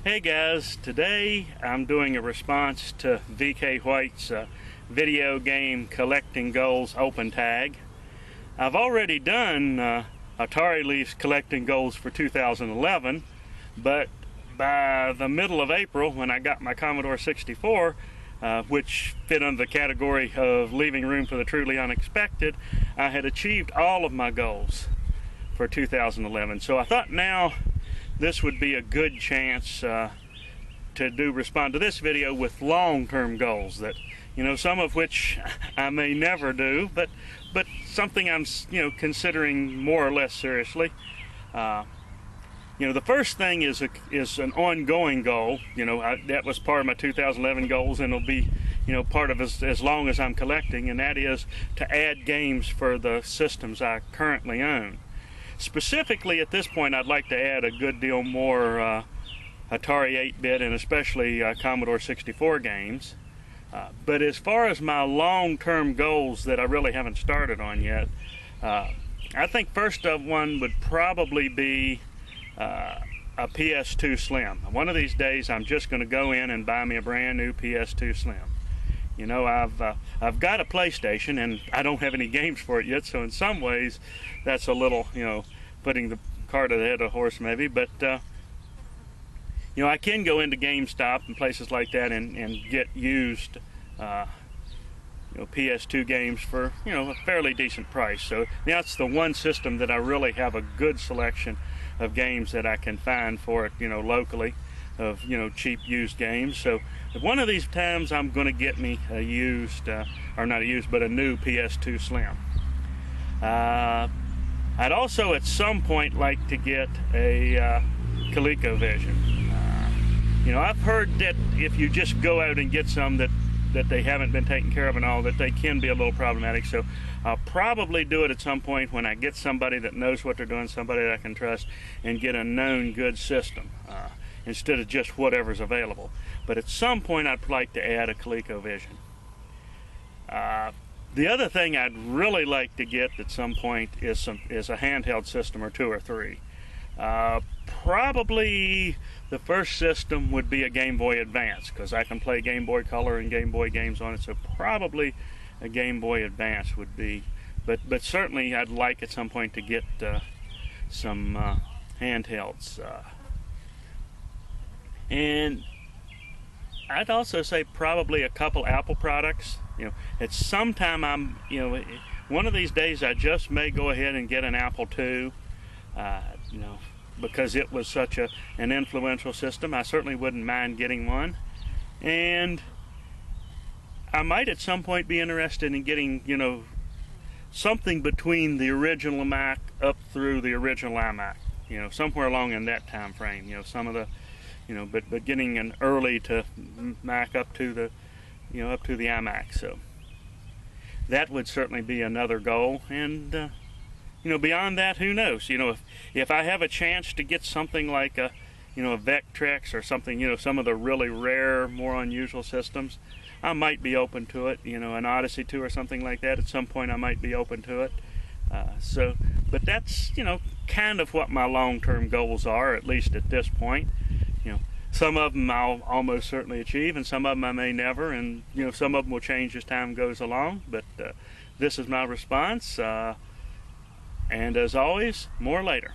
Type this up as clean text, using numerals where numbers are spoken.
Hey guys, today I'm doing a response to VKWhyte's video game collecting goals open tag. I've already done Atarileaf's collecting goals for 2011, but by the middle of April, when I got my Commodore 64, which fit under the category of leaving room for the truly unexpected, I had achieved all of my goals for 2011. So I thought now this would be a good chance to respond to this video with long-term goals that, some of which I may never do, but something I'm, considering more or less seriously. The first thing is an ongoing goal. That was part of my 2011 goals, and it'll be, part of as long as I'm collecting, and that is to add games for the systems I currently own. Specifically, at this point, I'd like to add a good deal more Atari 8-bit and especially Commodore 64 games. But as far as my long-term goals that I really haven't started on yet, I think first of one would probably be a PS2 Slim. One of these days, I'm just going to go in and buy me a brand new PS2 Slim. I've got a PlayStation and I don't have any games for it yet, so in some ways that's a little, putting the cart ahead of the horse maybe, but I can go into GameStop and places like that and get used PS2 games for a fairly decent price. So that's the one system that I really have a good selection of games that I can find for it locally, of cheap used games. So one of these times I'm going to get me a used or not a used but a new PS2 Slim. I'd also at some point like to get a ColecoVision. I've heard that if you just go out and get some that they haven't been taken care of and all, that they can be a little problematic. So I'll probably do it at some point when I get somebody that knows what they're doing, somebody that I can trust, and get a known good system instead of just whatever's available. But at some point I'd like to add a ColecoVision. The other thing I'd really like to get at some point is a handheld system or two or three. Probably the first system would be a Game Boy Advance, because I can play Game Boy Color and Game Boy games on it, so probably a Game Boy Advance would be, but certainly I'd like at some point to get some handhelds. And I'd also say probably a couple Apple products. At some time one of these days I just may go ahead and get an Apple II, because it was such an influential system. I certainly wouldn't mind getting one. And I might at some point be interested in getting, something between the original Mac up through the original iMac, somewhere along in that time frame, some of the, but getting an early to Mac up to the, up to the iMac. So that would certainly be another goal. And beyond that, who knows? If I have a chance to get something like a Vectrex or something, some of the really rare, more unusual systems, I might be open to it. An Odyssey 2 or something like that. At some point, I might be open to it. But that's kind of what my long-term goals are, at least at this point. Some of them I'll almost certainly achieve, and some of them I may never, and some of them will change as time goes along. But this is my response. And as always, more later.